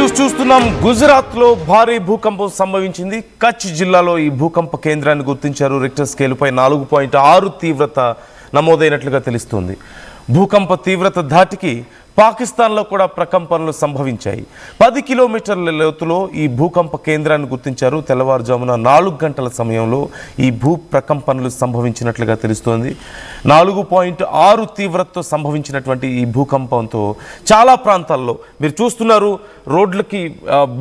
News చూస్తున్నాం. గుజరాత్లో భారీ భూకంపం సంభవించింది. కచ్ జిల్లాలో ఈ భూకంప కేంద్రాన్ని గుర్తించారు. రిక్టర్ స్కేలుపై 4.6 తీవ్రత నమోదైనట్లుగా తెలుస్తోంది. భూకంప తీవ్రత ధాటికి పాకిస్తాన్లో కూడా ప్రకంపనలు సంభవించాయి. 10 కిలోమీటర్ల లోతులో ఈ భూకంప కేంద్రాన్ని గుర్తించారు. తెల్లవారుజామున 4 గంటల సమయంలో ఈ భూ ప్రకంపనలు సంభవించినట్లుగా తెలుస్తోంది. 4.6 తీవ్రతతో సంభవించినటువంటి ఈ భూకంపంతో చాలా ప్రాంతాల్లో మీరు చూస్తున్నారు రోడ్లకి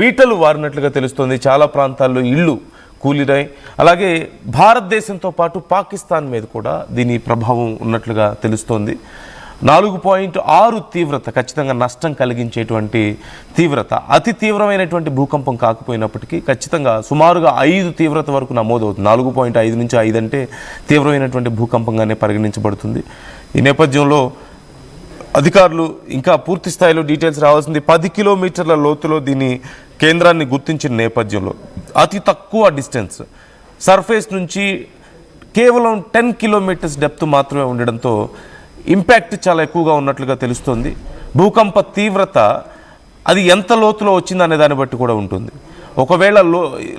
బీటలు వారినట్లుగా తెలుస్తోంది. చాలా ప్రాంతాల్లో ఇళ్ళు కూలినాయి. అలాగే భారతదేశంతో పాటు పాకిస్తాన్ మీద కూడా దీని ప్రభావం ఉన్నట్లుగా తెలుస్తోంది. 4.6 తీవ్రత ఖచ్చితంగా నష్టం కలిగించేటువంటి తీవ్రత. అతి తీవ్రమైనటువంటి భూకంపం కాకపోయినప్పటికీ ఖచ్చితంగా సుమారుగా 5 తీవ్రత వరకు నమోదవుతుంది. 4.5 నుంచి 5 అంటే తీవ్రమైనటువంటి భూకంపంగానే పరిగణించబడుతుంది. ఈ నేపథ్యంలో అధికారులు ఇంకా పూర్తి స్థాయిలో డీటెయిల్స్ రావాల్సింది. 10 కిలోమీటర్ల లోతులో దీని కేంద్రాన్ని గుర్తించిన నేపథ్యంలో అతి తక్కువ డిస్టెన్స్ సర్ఫేస్ నుంచి కేవలం 10 కిలోమీటర్స్ డెప్త్ మాత్రమే ఉండడంతో ఇంపాక్ట్ చాలా ఎక్కువగా ఉన్నట్లుగా తెలుస్తోంది. భూకంప తీవ్రత అది ఎంత లోతులో వచ్చిందనే దాన్ని బట్టి కూడా ఉంటుంది. ఒకవేళ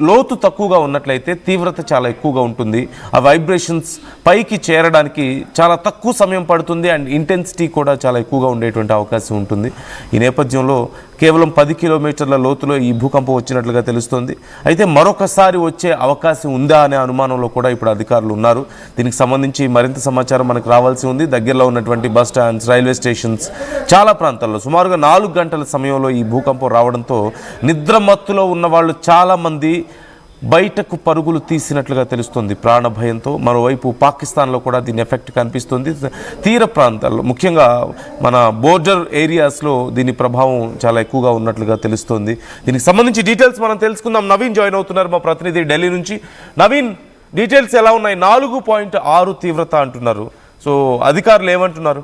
లోతు తక్కువగా ఉన్నట్లయితే తీవ్రత చాలా ఎక్కువగా ఉంటుంది. ఆ వైబ్రేషన్స్ పైకి చేరడానికి చాలా తక్కువ సమయం పడుతుంది అండ్ ఇంటెన్సిటీ కూడా చాలా ఎక్కువగా ఉండేటువంటి అవకాశం ఉంటుంది. ఈ నేపథ్యంలో కేవలం 10 కిలోమీటర్ల లోతులో ఈ భూకంపం వచ్చినట్లుగా తెలుస్తోంది. అయితే మరొకసారి వచ్చే అవకాశం ఉందా అనే అనుమానంలో కూడా ఇప్పుడు అధికారులు ఉన్నారు. దీనికి సంబంధించి మరింత సమాచారం మనకు రావాల్సి ఉంది. దగ్గరలో ఉన్నటువంటి బస్ స్టాండ్స్, రైల్వే స్టేషన్స్, చాలా ప్రాంతాల్లో సుమారుగా 4 గంటల సమయంలో ఈ భూకంపం రావడంతో నిద్రమత్తులో ఉన్న వాళ్ళు చాలామంది బయటకు పరుగులు తీసినట్లుగా తెలుస్తుంది ప్రాణ భయంతో. మరోవైపు పాకిస్తాన్లో కూడా దీని ఎఫెక్ట్ కనిపిస్తుంది. తీర ప్రాంతాల్లో ముఖ్యంగా మన బోర్డర్ ఏరియాస్లో దీని ప్రభావం చాలా ఎక్కువగా ఉన్నట్లుగా తెలుస్తుంది. దీనికి సంబంధించి డీటెయిల్స్ మనం తెలుసుకుందాం. నవీన్ జాయిన్ అవుతున్నారు, మా ప్రతినిధి ఢిల్లీ నుంచి. నవీన్, డీటెయిల్స్ ఎలా ఉన్నాయి? 4.6 తీవ్రత అంటున్నారు. సో అధికారులు ఏమంటున్నారు?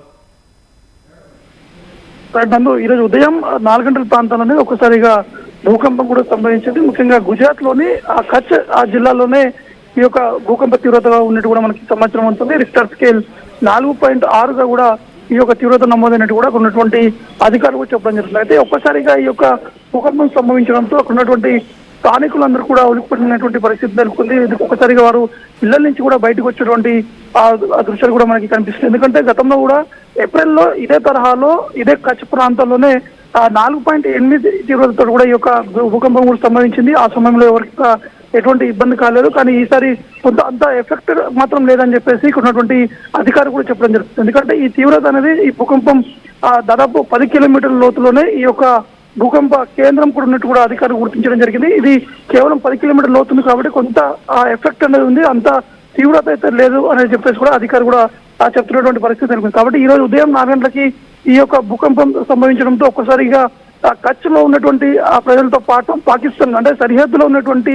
ఈరోజు ఉదయం 4 గంటల ప్రాంతాలనే ఒకసారిగా భూకంపం కూడా సంభవించింది. ముఖ్యంగా గుజరాత్ లోని ఆ కచ్ ఆ జిల్లాలోనే ఈ యొక్క భూకంప తీవ్రతగా ఉన్నట్టు కూడా మనకి సమాచారం ఉంటుంది. రిక్టర్ స్కేల్ 4.6గా కూడా ఈ యొక్క తీవ్రత నమోదైనట్టు కూడా ఉన్నటువంటి అధికారులు చెప్పడం జరుగుతుంది. అయితే ఒక్కసారిగా ఈ యొక్క భూకంపం సంభవించడంతో అక్కడ ఉన్నటువంటి స్థానికులందరూ కూడా ఉలిక్కిపడినటువంటి పరిస్థితి నెలకొంది. ఒక్కసారిగా వారు ఇళ్ల నుంచి కూడా బయటకు వచ్చేటువంటి ఆ దృశ్యాలు కూడా మనకి కనిపిస్తుంది. ఎందుకంటే గతంలో కూడా ఏప్రిల్లో ఇదే తరహాలో ఇదే కచ్ ప్రాంతాల్లోనే 4.8 తీవ్రతతో కూడా ఈ యొక్క భూకంపం కూడా సంభవించింది. ఆ సమయంలో ఎవరికి ఎటువంటి ఇబ్బంది కాలేదు. కానీ ఈసారి కొంత అంత ఎఫెక్ట్ మాత్రం లేదని చెప్పేసి ఇక్కడ ఉన్నటువంటి అధికారులు కూడా చెప్పడం జరుగుతుంది. ఎందుకంటే ఈ తీవ్రత అనేది ఈ భూకంపం దాదాపు 10 కిలోమీటర్ల లోతులోనే ఈ యొక్క భూకంప కేంద్రం కూడా ఉన్నట్టు కూడా అధికారులు గుర్తించడం జరిగింది. ఇది కేవలం 10 కిలోమీటర్ల లోతుంది కాబట్టి కొంత ఆ ఎఫెక్ట్ అనేది ఉంది, అంత తీవ్రత అయితే లేదు అని చెప్పేసి కూడా అధికారులు కూడా చెప్తున్నటువంటి పరిస్థితి నెలకొంది. కాబట్టి ఈ రోజు ఉదయం 4 గంటలకి ఈ యొక్క భూకంపం సంభవించడంతో ఒక్కసారిగా కచ్ లో ఉన్నటువంటి ఆ ప్రజలతో పాటు పాకిస్తాన్ అంటే సరిహద్దులో ఉన్నటువంటి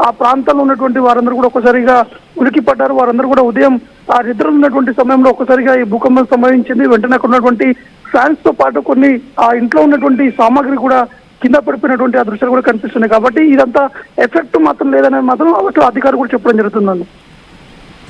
ఆ ప్రాంతాల్లో ఉన్నటువంటి వారందరూ కూడా ఒక్కసారిగా ఉలికి పడ్డారు. వారందరూ కూడా ఉదయం ఆ నిద్రలో ఉన్నటువంటి సమయంలో ఒక్కసారిగా ఈ భూకంపం సంభవించింది. వెంటనే అక్కడ ఉన్నటువంటి ఫ్యాన్స్ తో పాటు కొన్ని ఆ ఇంట్లో ఉన్నటువంటి సామాగ్రి కూడా కింద పడిపోయినటువంటి ఆ దృశ్యాలు కూడా కనిపిస్తున్నాయి. కాబట్టి ఇదంతా ఎఫెక్ట్ మాత్రం లేదనేది మాత్రం అట్లా అధికారులు కూడా చెప్పడం జరుగుతుందండి.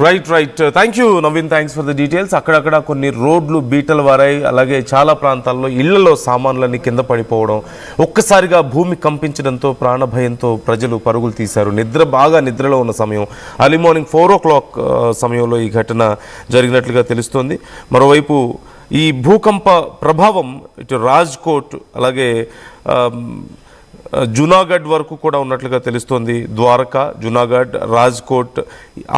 Right. Thank you Naveen, thanks for the details. అక్కడక్కడ కొన్ని రోడ్లు బీటలు వారాయి. అలాగే చాలా ప్రాంతాల్లో ఇళ్లలో సామాన్లన్నీ కింద పడిపోవడం, ఒక్కసారిగా భూమి కంపించడంతో ప్రాణభయంతో ప్రజలు పరుగులు తీశారు. బాగా నిద్రలో ఉన్న సమయం, అర్లీ మార్నింగ్ 4 o'clock సమయంలో ఈ ఘటన జరిగినట్లుగా తెలుస్తోంది. మరోవైపు ఈ భూకంప ప్రభావం ఇటు రాజ్కోట్ అలాగే జునాగఢ్ వరకు కూడా ఉన్నట్లుగా తెలుస్తోంది. ద్వారకా, జునాగఢ్, రాజ్కోట్,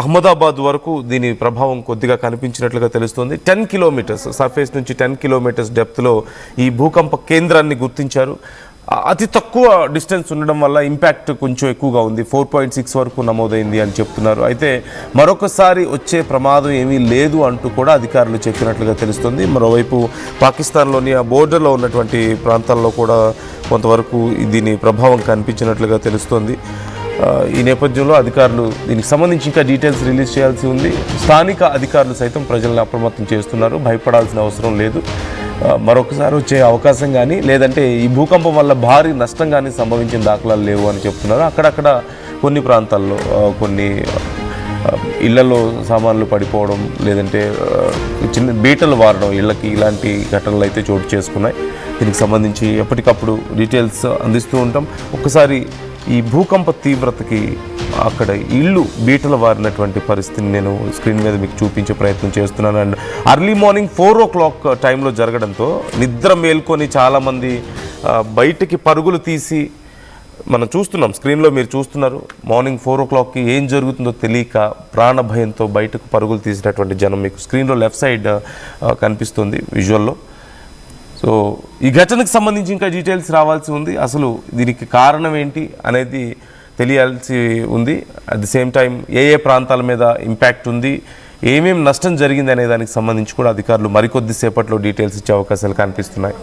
అహ్మదాబాద్ వరకు దీని ప్రభావం కొద్దిగా కనిపించినట్లుగా తెలుస్తోంది. 10 కిలోమీటర్స్ సర్ఫేస్ నుంచి 10 కిలోమీటర్స్ డెప్త్లో ఈ భూకంప కేంద్రాన్ని గుర్తించారు. అతి తక్కువ డిస్టెన్స్ ఉండడం వల్ల ఇంపాక్ట్ కొంచెం ఎక్కువగా ఉంది. 4.6 వరకు నమోదైంది అని చెప్తున్నారు. అయితే మరొకసారి వచ్చే ప్రమాదం ఏమీ లేదు అంటూ కూడా అధికారులు చెప్పినట్లుగా తెలుస్తుంది. మరోవైపు పాకిస్తాన్లోని ఆ బోర్డర్లో ఉన్నటువంటి ప్రాంతాల్లో కూడా కొంతవరకు దీని ప్రభావం కనిపించినట్లుగా తెలుస్తోంది. ఈ నేపథ్యంలో అధికారులు దీనికి సంబంధించి ఇంకా డీటెయిల్స్ రిలీజ్ చేయాల్సి ఉంది. స్థానిక అధికారులు సైతం ప్రజలను అప్రమత్తం చేస్తున్నారు. భయపడాల్సిన అవసరం లేదు. మరొకసారి వచ్చే అవకాశం కానీ లేదంటే ఈ భూకంపం వల్ల భారీ నష్టం కానీ సంభవించిన దాఖలాలు లేవు అని చెప్తున్నారు. అక్కడక్కడ కొన్ని ప్రాంతాల్లో కొన్ని ఇళ్లలో సామాన్లు పడిపోవడం, లేదంటే చిన్న బీటలు వారడం ఇళ్ళకి, ఇలాంటి ఘటనలు అయితే చోటు చేసుకున్నాయి. దీనికి సంబంధించి ఎప్పటికప్పుడు డీటెయిల్స్ అందిస్తూ ఉంటాం. ఒక్కసారి ఈ భూకంప తీవ్రతకి అక్కడ ఇల్లు బీటలు వారినటువంటి పరిస్థితిని నేను స్క్రీన్ మీద మీకు చూపించే ప్రయత్నం చేస్తున్నాను. అండ్ అర్లీ మార్నింగ్ 4 o'clock టైంలో జరగడంతో నిద్ర మేల్కొని చాలామంది బయటికి పరుగులు తీసి, మనం చూస్తున్నాం స్క్రీన్లో మీరు చూస్తున్నారు, మార్నింగ్ 4 o'clockకి ఏం జరుగుతుందో తెలియక ప్రాణ భయంతో బయటకు పరుగులు తీసినటువంటి జనం మీకు స్క్రీన్లో లెఫ్ట్ సైడ్ కనిపిస్తుంది విజువల్లో. సో ఈ ఘటనకు సంబంధించి ఇంకా డీటెయిల్స్ రావాల్సి ఉంది. అసలు దీనికి కారణం ఏంటి అనేది తెలియాల్సి ఉంది. అట్ ది సేమ్ టైం ఏ ప్రాంతాల మీద ఇంపాక్ట్ ఉంది, ఏమేమి నష్టం జరిగింది అనే దానికి సంబంధించి కూడా అధికారులు మరికొద్ది సేపట్లో డీటెయిల్స్ ఇచ్చే అవకాశాలు కనిపిస్తున్నాయి.